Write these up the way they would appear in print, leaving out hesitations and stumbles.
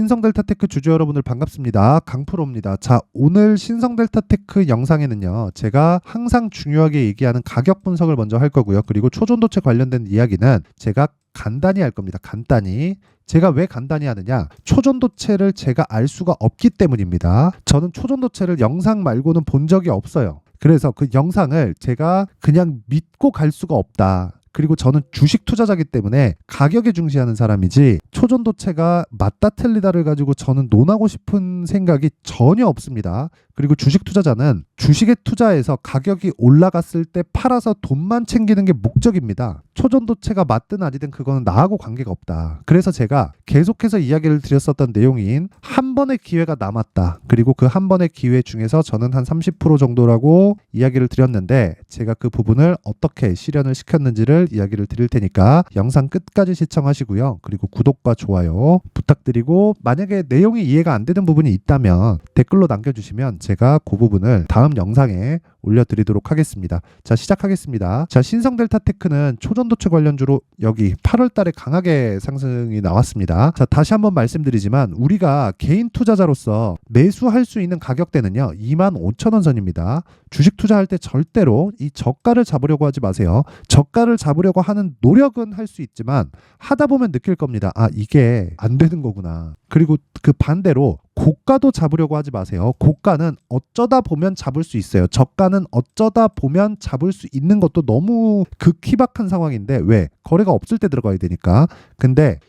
신성델타테크 주주 여러분들 반갑습니다. 강프로입니다. 자, 오늘 신성델타테크 영상에는요, 제가 항상 중요하게 얘기하는 가격 분석을 먼저 할 거고요. 그리고 초전도체 관련된 이야기는 제가 간단히 할 겁니다. 간단히. 제가 왜 간단히 하느냐? 초전도체를 제가 알 수가 없기 때문입니다. 저는 초전도체를 영상 말고는 본 적이 없어요. 그래서 그 영상을 제가 그냥 믿고 갈 수가 없다. 그리고 저는 주식 투자자이기 때문에 가격에 중시하는 사람이지 초전도체가 맞다 틀리다를 가지고 저는 논하고 싶은 생각이 전혀 없습니다. 그리고 주식 투자자는 주식에 투자해서 가격이 올라갔을 때 팔아서 돈만 챙기는 게 목적입니다. 초전도체가 맞든 아니든 그거는 나하고 관계가 없다. 그래서 제가 계속해서 이야기를 드렸었던 내용인 한 번의 기회가 남았다. 그리고 그 한 번의 기회 중에서 저는 한 30% 정도라고 이야기를 드렸는데 제가 그 부분을 어떻게 실현을 시켰는지를 이야기를 드릴 테니까 영상 끝까지 시청하시고요. 그리고 구독과 좋아요 부탁드리고 만약에 내용이 이해가 안 되는 부분이 있다면 댓글로 남겨주시면 제가 그 부분을 다음 영상에 올려드리도록 하겠습니다. 자, 시작하겠습니다. 자, 신성델타테크는 초전도체 관련주로 여기 8월 달에 강하게 상승이 나왔습니다. 자, 다시 한번 말씀드리지만 우리가 개인 투자자로서 매수할 수 있는 가격대는요 25,000원 선입니다. 주식 투자할 때 절대로 이 저가를 잡으려고 하지 마세요. 저가를 잡으려고 하는 노력은 할 수 있지만 하다 보면 느낄 겁니다. 아, 이게 안 되는 거구나. 그리고 그 반대로 고가도 잡으려고 하지 마세요. 고가는 어쩌다 보면 잡을 수 있어요. 저가는 어쩌다 보면 잡을 수 있는 것도 너무 극희박한 상황인데 왜? 거래가 없을 때 들어가야 되니까. 근데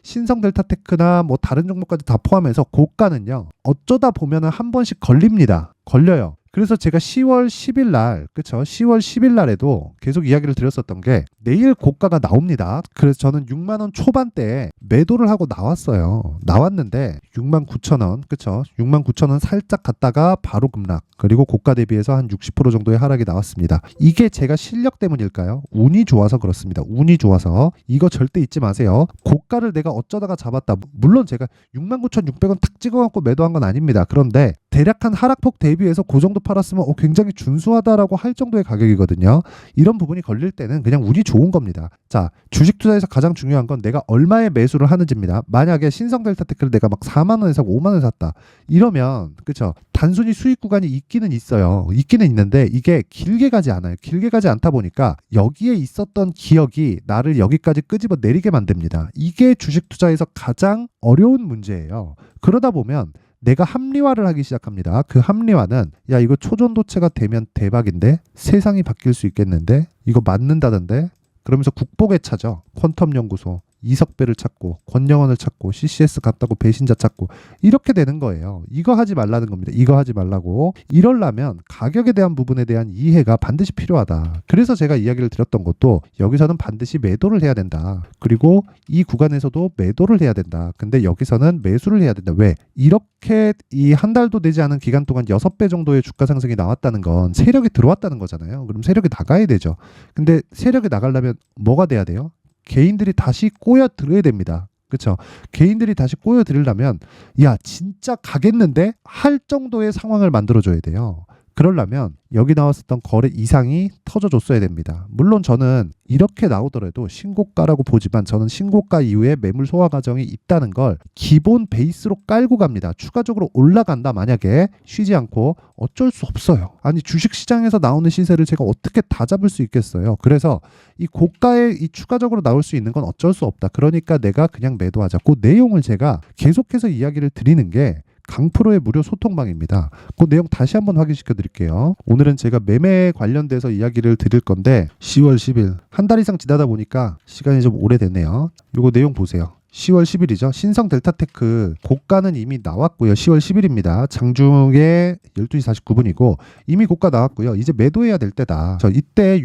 신성델타테크나 뭐 다른 종목까지 다 포함해서 고가는요 어쩌다 보면 한 번씩 걸립니다. 걸려요. 그래서 제가 10월 10일 날, 그쵸? 10월 10일 날에도 계속 이야기를 드렸었던 게 내일 고가가 나옵니다. 그래서 저는 6만 원 초반대에 매도를 하고 나왔어요. 나왔는데 6만 9천 원, 그쵸? 6만 9천 원 살짝 갔다가 바로 급락. 그리고 고가 대비해서 한 60% 정도의 하락이 나왔습니다. 이게 제가 실력 때문일까요? 운이 좋아서 그렇습니다. 운이 좋아서. 이거 절대 잊지 마세요. 고가를 내가 어쩌다가 잡았다. 물론 제가 69,600원 탁 찍어갖고 매도한 건 아닙니다. 그런데 대략 한 하락폭 대비해서 그 정도 팔았으면 굉장히 준수하다라고 할 정도의 가격이거든요. 이런 부분이 걸릴 때는 그냥 운이 좋은 겁니다. 자, 주식 투자에서 가장 중요한 건 내가 얼마에 매수를 하는지입니다. 만약에 신성델타테크를 내가 막 4만 원에 사고 5만 원에 샀다. 이러면 그쵸? 단순히 수익 구간이 있기는 있어요. 있기는 있는데 이게 길게 가지 않아요. 길게 가지 않다 보니까 여기에 있었던 기억이 나를 여기까지 끄집어 내리게 만듭니다. 이게 주식 투자에서 가장 어려운 문제예요. 그러다 보면 내가 합리화를 하기 시작합니다. 그 합리화는 야, 이거 초전도체가 되면 대박인데 세상이 바뀔 수 있겠는데 이거 맞는다던데 그러면서 국보에 찾아 퀀텀 연구소 이석배를 찾고 권영원을 찾고 CCS 갔다고 배신자 찾고 이렇게 되는 거예요. 이거 하지 말라는 겁니다. 이거 하지 말라고. 이러려면 가격에 대한 부분에 대한 이해가 반드시 필요하다. 그래서 제가 이야기를 드렸던 것도 여기서는 반드시 매도를 해야 된다. 그리고 이 구간에서도 매도를 해야 된다. 근데 여기서는 매수를 해야 된다. 왜? 이렇게 이 한 달도 되지 않은 기간 동안 6배 정도의 주가 상승이 나왔다는 건 세력이 들어왔다는 거잖아요. 그럼 세력이 나가야 되죠. 근데 세력이 나가려면 뭐가 돼야 돼요? 개인들이 다시 꼬여들어야 됩니다. 그렇죠? 개인들이 다시 꼬여들으려면 야, 진짜 가겠는데? 할 정도의 상황을 만들어줘야 돼요. 그러려면 여기 나왔었던 거래 이상이 터져줬어야 됩니다. 물론 저는 이렇게 나오더라도 신고가라고 보지만 저는 신고가 이후에 매물 소화 과정이 있다는 걸 기본 베이스로 깔고 갑니다. 추가적으로 올라간다 만약에 쉬지 않고 어쩔 수 없어요. 아니, 주식시장에서 나오는 시세를 제가 어떻게 다 잡을 수 있겠어요. 그래서 이 고가에 이 추가적으로 나올 수 있는 건 어쩔 수 없다. 그러니까 내가 그냥 매도하자. 그 내용을 제가 계속해서 이야기를 드리는 게 강프로의 무료 소통방입니다. 그 내용 다시 한번 확인시켜 드릴게요. 오늘은 제가 매매 관련돼서 이야기를 드릴 건데 10월 10일 한 달 이상 지나다 보니까 시간이 좀 오래됐네요. 요거 내용 보세요. 10월 10일이죠. 신성델타테크 고가는 이미 나왔고요. 10월 10일입니다. 장중에 12시 49분이고 이미 고가 나왔고요. 이제 매도해야 될 때다. 이때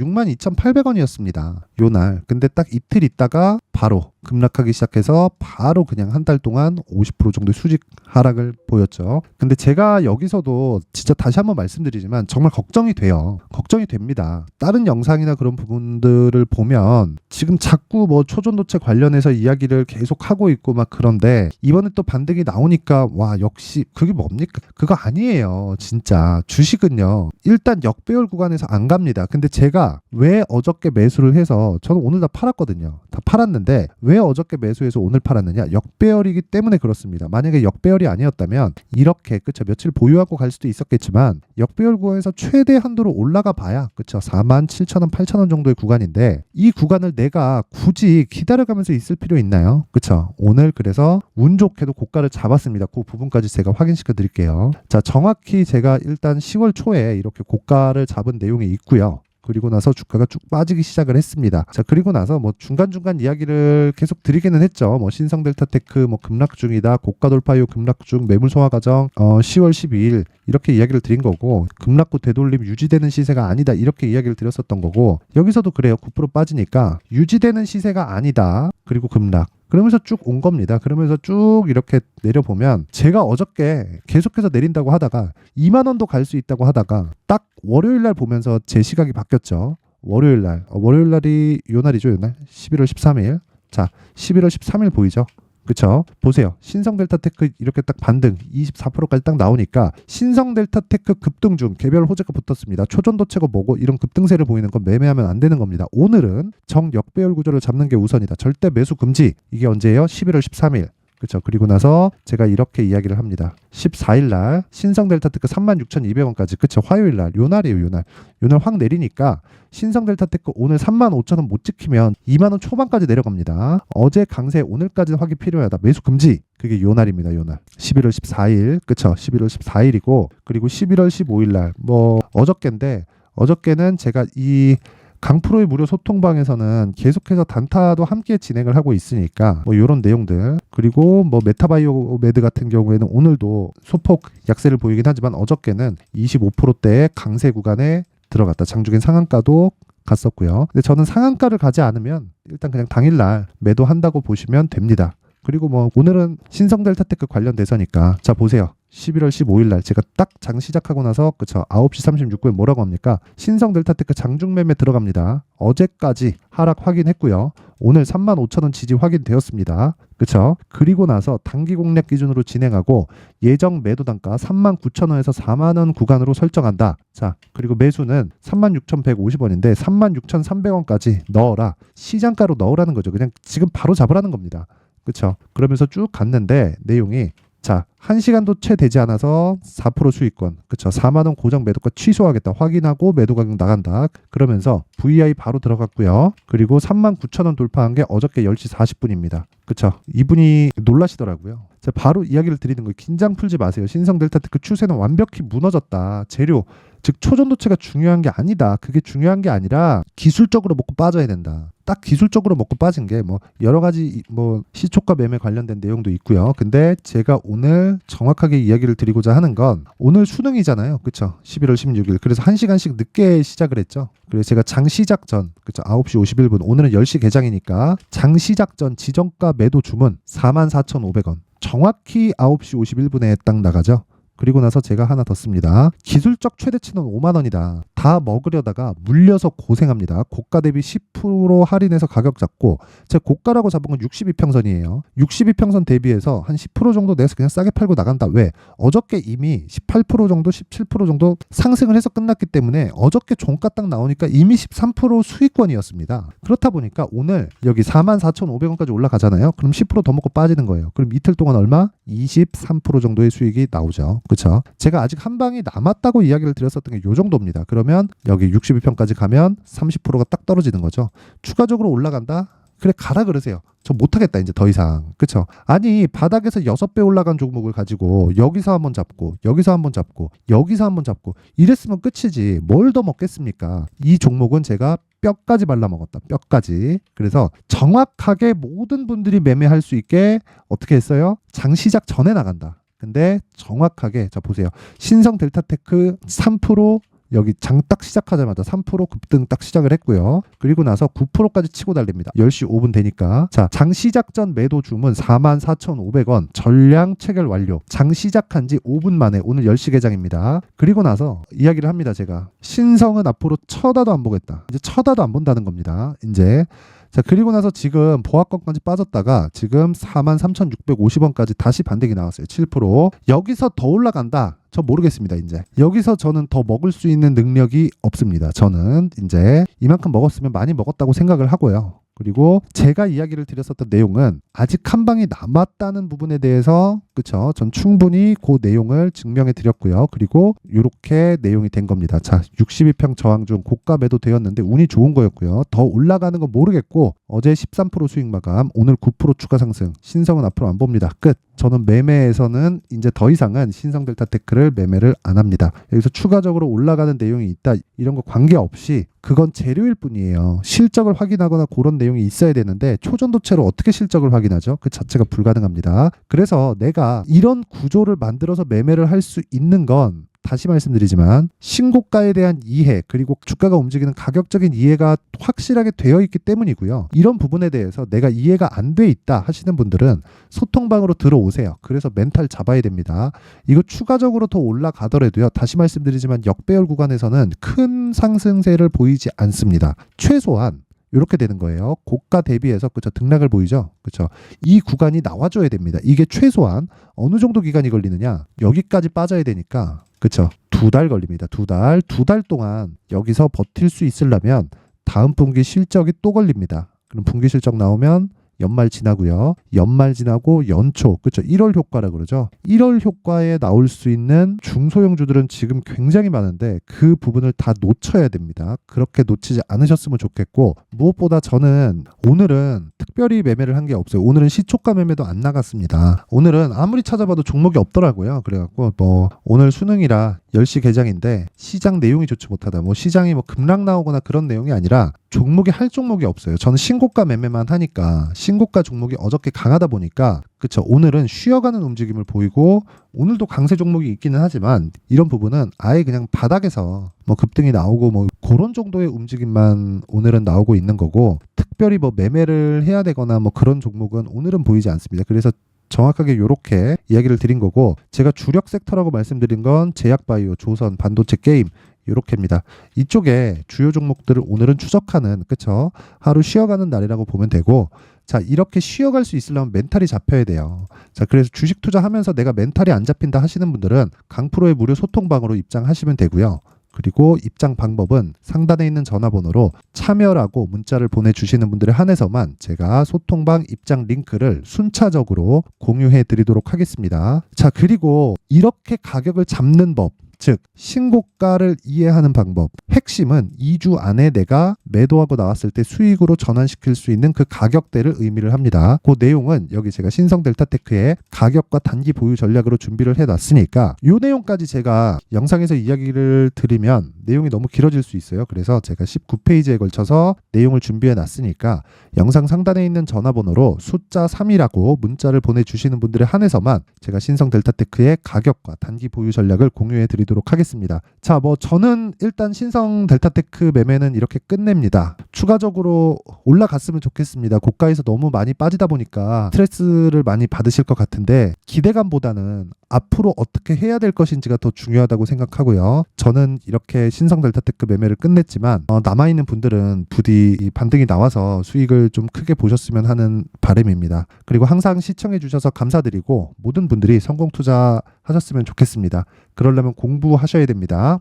62,800원이었습니다. 요날. 근데 딱 이틀 있다가 바로 급락하기 시작해서 바로 그냥 한 달 동안 50% 정도의 수직 하락을 보였죠. 근데 제가 여기서도 진짜 다시 한번 말씀드리지만 정말 걱정이 돼요. 걱정이 됩니다. 다른 영상이나 그런 부분들을 보면 지금 자꾸 뭐 초전도체 관련해서 이야기를 계속 하고 있고 막 그런데 이번에 또 반등이 나오니까 와, 역시 그게 뭡니까? 그거 아니에요. 진짜 주식은요 일단 역배열 구간에서 안 갑니다. 근데 제가 왜 어저께 매수를 해서 저는 오늘 다 팔았거든요. 다 팔았는데 왜 왜 어저께 매수해서 오늘 팔았느냐? 역배열이기 때문에 그렇습니다. 만약에 역배열이 아니었다면 이렇게 그쵸 며칠 보유하고 갈 수도 있었겠지만 역배열 구간에서 최대 한도로 올라가 봐야 그쵸 47,000원, 8,000원 정도의 구간인데 이 구간을 내가 굳이 기다려가면서 있을 필요 있나요? 그쵸? 오늘 그래서 운 좋게도 고가를 잡았습니다. 그 부분까지 제가 확인시켜 드릴게요. 자, 정확히 제가 일단 10월 초에 이렇게 고가를 잡은 내용이 있고요. 그리고 나서 주가가 쭉 빠지기 시작을 했습니다. 자, 그리고 나서 뭐 중간중간 이야기를 계속 드리기는 했죠. 뭐 신성델타테크 뭐 급락 중이다. 고가 돌파 이후 급락 중 매물 소화 과정 10월 12일 이렇게 이야기를 드린 거고 급락 후 되돌림 유지되는 시세가 아니다. 이렇게 이야기를 드렸었던 거고 여기서도 그래요. 9% 빠지니까 유지되는 시세가 아니다. 그리고 급락. 그러면서 쭉 온 겁니다. 그러면서 쭉 이렇게 내려보면 제가 어저께 계속해서 내린다고 하다가 2만 원도 갈 수 있다고 하다가 딱 월요일 날 보면서 제 시각이 바뀌었죠. 월요일 날. 월요일 날이 요 날이죠. 요 날. 11월 13일. 자, 11월 13일 보이죠? 그쵸? 보세요. 신성델타테크 이렇게 딱 반등 24%까지 딱 나오니까 신성델타테크 급등 중 개별 호재가 붙었습니다. 초전도체가 뭐고 이런 급등세를 보이는 건 매매하면 안 되는 겁니다. 오늘은 정역배열 구조를 잡는 게 우선이다. 절대 매수 금지. 이게 언제예요? 11월 13일. 그렇죠. 그리고 나서 제가 이렇게 이야기를 합니다. 14일 날 신성델타테크 36,200원까지 그쵸. 화요일 날 요 날이에요. 요 날. 요 날 확 내리니까 신성델타테크 오늘 35,000원 못 지키면 2만 원 초반까지 내려갑니다. 어제 강세 오늘까지 확인 필요하다. 매수 금지. 그게 요 날입니다. 요 날. 11월 14일. 그쵸. 11월 14일이고 그리고 11월 15일 날 뭐 어저께인데 어저께는 제가 이 강프로의 무료 소통방에서는 계속해서 단타도 함께 진행을 하고 있으니까 뭐 이런 내용들 그리고 뭐 메타바이오메드 같은 경우에는 오늘도 소폭 약세를 보이긴 하지만 어저께는 25%대의 강세 구간에 들어갔다. 장중엔 상한가도 갔었고요. 근데 저는 상한가를 가지 않으면 일단 그냥 당일날 매도한다고 보시면 됩니다. 그리고 뭐 오늘은 신성델타테크 관련돼서니까 자 보세요. 11월 15일 날 제가 딱 장 시작하고 나서 그쵸 9시 36분에 뭐라고 합니까? 신성델타테크 장중 매매 들어갑니다. 어제까지 하락 확인했고요. 오늘 35,000원 지지 확인되었습니다. 그쵸? 그리고 나서 단기 공략 기준으로 진행하고 예정 매도 단가 39,000원에서 4만원 구간으로 설정한다. 자, 그리고 매수는 36,150원인데 36,300원까지 넣어라. 시장가로 넣으라는 거죠. 그냥 지금 바로 잡으라는 겁니다. 그쵸? 그러면서 쭉 갔는데 내용이 자, 1시간도 채 되지 않아서 4% 수익권. 그쵸? 4만원 고정 매도가 취소하겠다. 확인하고 매도 가격 나간다. 그러면서 VI 바로 들어갔고요. 그리고 39,000원 돌파한 게 어저께 10시 40분입니다. 그쵸? 이분이 놀라시더라고요. 제가 바로 이야기를 드리는 거예요. 긴장 풀지 마세요. 신성델타테크 추세는 완벽히 무너졌다. 재료, 즉 초전도체가 중요한 게 아니다. 그게 중요한 게 아니라 기술적으로 먹고 빠져야 된다. 딱 기술적으로 먹고 빠진 게 뭐 여러 가지 뭐 시초가 매매 관련된 내용도 있고요. 근데 제가 오늘 정확하게 이야기를 드리고자 하는 건 오늘 수능이잖아요. 그쵸? 11월 16일. 그래서 1시간씩 늦게 시작을 했죠. 그래서 제가 장 시작 전, 그쵸? 9시 51분. 오늘은 10시 개장이니까 장 시작 전 지정가 매도 주문 44,500원. 정확히 9시 51분에 딱 나가죠. 그리고 나서 제가 하나 더 씁니다. 기술적 최대치는 5만 원이다. 다 먹으려다가 물려서 고생합니다. 고가 대비 10% 할인해서 가격 잡고 제 고가라고 잡은 건 62평선이에요. 62평선 대비해서 한 10% 정도 내서 그냥 싸게 팔고 나간다. 왜? 어저께 이미 18% 정도 17% 정도 상승을 해서 끝났기 때문에 어저께 종가 딱 나오니까 이미 13% 수익권이었습니다. 그렇다 보니까 오늘 여기 44,500원까지 올라가잖아요. 그럼 10% 더 먹고 빠지는 거예요. 그럼 이틀 동안 얼마? 23% 정도의 수익이 나오죠. 그렇죠? 제가 아직 한 방이 남았다고 이야기를 드렸었던 게 요 정도입니다. 그러면 여기 62평까지 가면 30%가 딱 떨어지는 거죠. 추가적으로 올라간다? 그래 가라 그러세요. 저 못하겠다 이제 더 이상. 그쵸? 아니 바닥에서 6배 올라간 종목을 가지고 여기서 한번 잡고 여기서 한번 잡고 여기서 한번 잡고 이랬으면 끝이지 뭘 더 먹겠습니까? 이 종목은 제가 뼈까지 발라먹었다. 뼈까지. 그래서 정확하게 모든 분들이 매매할 수 있게 어떻게 했어요? 장 시작 전에 나간다. 근데 정확하게 자 보세요. 신성델타테크 3% 여기 장 딱 시작하자마자 3% 급등 딱 시작을 했고요. 그리고 나서 9%까지 치고 달립니다. 10시 5분 되니까. 자, 장 시작 전 매도 주문 44,500원 전량 체결 완료. 장 시작한 지 5분 만에 오늘 10시 개장입니다. 그리고 나서 이야기를 합니다. 제가. 신성은 앞으로 쳐다도 안 보겠다. 이제 쳐다도 안 본다는 겁니다. 이제. 자, 그리고 나서 지금 보합권까지 빠졌다가 지금 43,650원까지 다시 반등이 나왔어요. 7%. 여기서 더 올라간다. 저 모르겠습니다. 이제 여기서 저는 더 먹을 수 있는 능력이 없습니다. 저는 이제 이만큼 먹었으면 많이 먹었다고 생각을 하고요. 그리고 제가 이야기를 드렸었던 내용은 아직 한 방이 남았다는 부분에 대해서 그쵸? 전 충분히 그 내용을 증명해 드렸고요. 그리고 이렇게 내용이 된 겁니다. 자, 62평 저항 중 고가 매도 되었는데 운이 좋은 거였고요. 더 올라가는 건 모르겠고 어제 13% 수익 마감, 오늘 9% 추가 상승. 신성은 앞으로 안 봅니다. 끝. 저는 매매에서는 이제 더 이상은 신성델타테크를 매매를 안 합니다. 여기서 추가적으로 올라가는 내용이 있다 이런 거 관계없이 그건 재료일 뿐이에요. 실적을 확인하거나 그런 내용이 있어야 되는데 초전도체로 어떻게 실적을 확인하죠? 그 자체가 불가능합니다. 그래서 내가 이런 구조를 만들어서 매매를 할 수 있는 건 다시 말씀드리지만 신고가에 대한 이해 그리고 주가가 움직이는 가격적인 이해가 확실하게 되어 있기 때문이고요. 이런 부분에 대해서 내가 이해가 안 돼 있다 하시는 분들은 소통방으로 들어오세요. 그래서 멘탈 잡아야 됩니다. 이거 추가적으로 더 올라가더라도요. 다시 말씀드리지만 역배열 구간에서는 큰 상승세를 보이지 않습니다. 최소한 이렇게 되는 거예요. 고가 대비해서 그쵸 등락을 보이죠. 그쵸 이 구간이 나와줘야 됩니다. 이게 최소한 어느 정도 기간이 걸리느냐 여기까지 빠져야 되니까 그쵸 2달 걸립니다. 2달 2달 동안 여기서 버틸 수 있으려면 다음 분기 실적이 또 걸립니다. 그럼 분기 실적 나오면 연말 지나고요. 연말 지나고 연초, 그렇죠. 1월 효과라 그러죠. 1월 효과에 나올 수 있는 중소형주들은 지금 굉장히 많은데 그 부분을 다 놓쳐야 됩니다. 그렇게 놓치지 않으셨으면 좋겠고 무엇보다 저는 오늘은 특별히 매매를 한 게 없어요. 오늘은 시초가 매매도 안 나갔습니다. 오늘은 아무리 찾아봐도 종목이 없더라고요. 그래갖고 뭐 오늘 수능이라 10시 개장인데 시장 내용이 좋지 못하다. 뭐 시장이 뭐 급락 나오거나 그런 내용이 아니라 종목이 할 종목이 없어요. 저는 신고가 매매만 하니까 신고가 종목이 어저께 강하다 보니까 그쵸 오늘은 쉬어가는 움직임을 보이고 오늘도 강세 종목이 있기는 하지만 이런 부분은 아예 그냥 바닥에서 뭐 급등이 나오고 뭐 그런 정도의 움직임만 오늘은 나오고 있는 거고 특별히 뭐 매매를 해야 되거나 뭐 그런 종목은 오늘은 보이지 않습니다. 그래서 정확하게 이렇게 이야기를 드린 거고 제가 주력 섹터라고 말씀드린 건 제약바이오, 조선, 반도체, 게임 이렇게입니다. 이쪽에 주요 종목들을 오늘은 추적하는 그쵸 하루 쉬어가는 날이라고 보면 되고 자 이렇게 쉬어갈 수 있으려면 멘탈이 잡혀야 돼요. 자 그래서 주식 투자하면서 내가 멘탈이 안 잡힌다 하시는 분들은 강프로의 무료 소통방으로 입장하시면 되고요. 그리고 입장 방법은 상단에 있는 전화번호로 참여라고 문자를 보내주시는 분들에 한해서만 제가 소통방 입장 링크를 순차적으로 공유해 드리도록 하겠습니다. 자 그리고 이렇게 가격을 잡는 법 즉 신고가를 이해하는 방법 핵심은 2주 안에 내가 매도하고 나왔을 때 수익으로 전환시킬 수 있는 그 가격대를 의미를 합니다. 그 내용은 여기 제가 신성델타테크의 가격과 단기 보유 전략으로 준비를 해놨으니까 이 내용까지 제가 영상에서 이야기를 드리면 내용이 너무 길어질 수 있어요. 그래서 제가 19페이지에 걸쳐서 내용을 준비해놨으니까 영상 상단에 있는 전화번호로 숫자 3이라고 문자를 보내주시는 분들에 한해서만 제가 신성델타테크의 가격과 단기 보유 전략을 공유해 드리도록 하겠습니다. 자, 뭐 저는 일단 신성델타테크 매매는 이렇게 끝냅니다. 추가적으로 올라갔으면 좋겠습니다. 고가에서 너무 많이 빠지다 보니까 스트레스를 많이 받으실 것 같은데 기대감보다는 앞으로 어떻게 해야 될 것인지가 더 중요하다고 생각하고요. 저는 이렇게 신성델타테크 매매를 끝냈지만 남아있는 분들은 부디 이 반등이 나와서 수익을 좀 크게 보셨으면 하는 바람입니다. 그리고 항상 시청해 주셔서 감사드리고 모든 분들이 성공 투자하셨으면 좋겠습니다. 그러려면 공부하셔야 됩니다.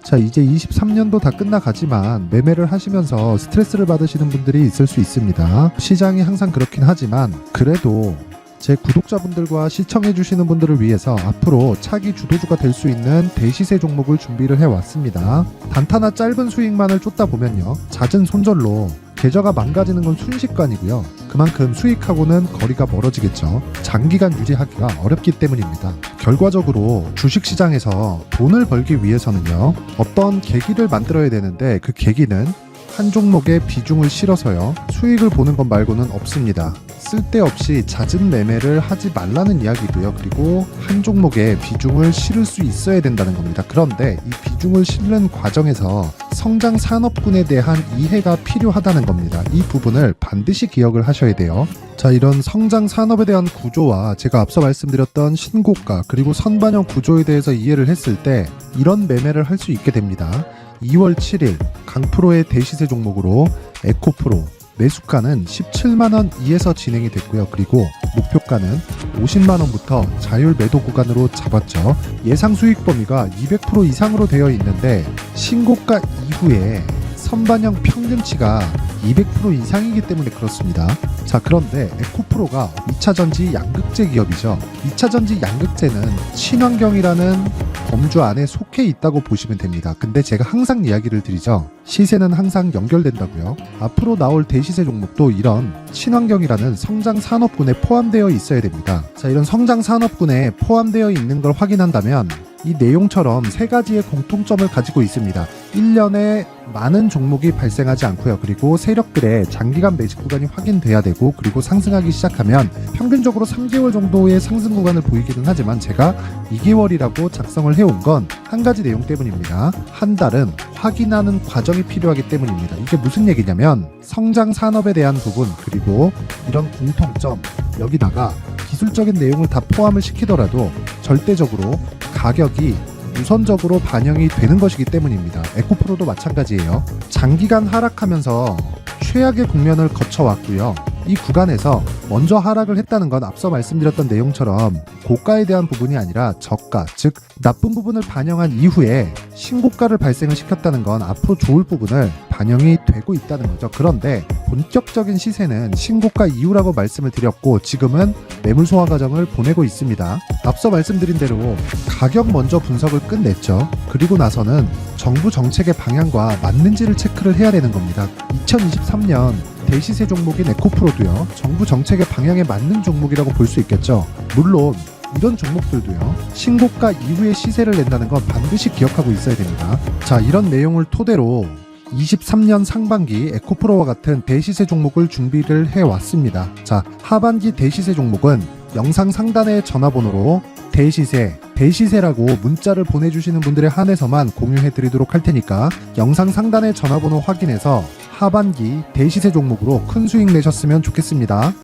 자 이제 23년도 다 끝나가지만 매매를 하시면서 스트레스를 받으시는 분들이 있을 수 있습니다. 시장이 항상 그렇긴 하지만 그래도 제 구독자분들과 시청해주시는 분들을 위해서 앞으로 차기 주도주가 될 수 있는 대시세 종목을 준비를 해왔습니다. 단타나 짧은 수익만을 쫓다 보면요 잦은 손절로 계좌가 망가지는 건 순식간이고요. 그만큼 수익하고는 거리가 멀어지겠죠. 장기간 유지하기가 어렵기 때문입니다. 결과적으로 주식시장에서 돈을 벌기 위해서는요. 어떤 계기를 만들어야 되는데 그 계기는 한 종목에 비중을 실어서요. 수익을 보는 것 말고는 없습니다. 쓸데없이 잦은 매매를 하지 말라는 이야기고요. 그리고 한 종목에 비중을 실을 수 있어야 된다는 겁니다. 그런데 이 비중을 실는 과정에서 성장 산업군에 대한 이해가 필요하다는 겁니다. 이 부분을 반드시 기억을 하셔야 돼요. 자, 이런 성장 산업에 대한 구조와 제가 앞서 말씀드렸던 신고가 그리고 선반영 구조에 대해서 이해를 했을 때 이런 매매를 할 수 있게 됩니다. 2월 7일 강프로의 대시세 종목으로 에코프로 매수가는 17만원 이에서 진행이 됐고요. 그리고 목표가는 50만원부터 자율 매도 구간으로 잡았죠. 예상 수익 범위가 200% 이상으로 되어 있는데 신고가 이후에 선반영 평균치가 200% 이상이기 때문에 그렇습니다. 자, 그런데 에코프로가 2차전지 양극재 기업이죠. 2차전지 양극재는 친환경이라는 범주 안에 속해 있다고 보시면 됩니다. 근데 제가 항상 이야기를 드리죠. 시세는 항상 연결된다고요. 앞으로 나올 대시세 종목도 이런 친환경이라는 성장 산업군에 포함되어 있어야 됩니다. 자, 이런 성장 산업군에 포함되어 있는 걸 확인한다면 이 내용처럼 세 가지의 공통점을 가지고 있습니다. 1년에 많은 종목이 발생하지 않고요. 그리고 세력들의 장기간 매집 구간이 확인돼야 되고, 그리고 상승하기 시작하면 평균적으로 3개월 정도의 상승 구간을 보이기는 하지만 제가 2개월이라고 작성을 해온 건 한 가지 내용 때문입니다. 한 달은 확인하는 과정이 필요하기 때문입니다. 이게 무슨 얘기냐면 성장 산업에 대한 부분, 그리고 이런 공통점, 여기다가 기술적인 내용을 다 포함을 시키더라도 절대적으로 가격이 우선적으로 반영이 되는 것이기 때문입니다. 에코프로도 마찬가지예요. 장기간 하락하면서 최악의 국면을 거쳐왔고요. 이 구간에서 먼저 하락을 했다는 건 앞서 말씀드렸던 내용처럼 고가에 대한 부분이 아니라 저가, 즉 나쁜 부분을 반영한 이후에 신고가를 발생을 시켰다는 건 앞으로 좋을 부분을 반영이 되고 있다는 거죠. 그런데 본격적인 시세는 신고가 이후라고 말씀을 드렸고, 지금은 매물 소화 과정을 보내고 있습니다. 앞서 말씀드린 대로 가격 먼저 분석을 끝냈죠. 그리고 나서는 정부 정책의 방향과 맞는지를 체크를 해야 되는 겁니다. 2023년 대시세 종목인 에코프로도요, 정부 정책의 방향에 맞는 종목이라고 볼 수 있겠죠. 물론 이런 종목들도요, 신고가 이후에 시세를 낸다는 건 반드시 기억하고 있어야 됩니다. 자, 이런 내용을 토대로 23년 상반기 에코프로와 같은 대시세 종목을 준비를 해왔습니다. 자, 하반기 대시세 종목은 영상 상단의 전화번호로 대시세라고 문자를 보내주시는 분들에 한해서만 공유해드리도록 할 테니까 영상 상단의 전화번호 확인해서 하반기 대시세 종목으로 큰 수익 내셨으면 좋겠습니다.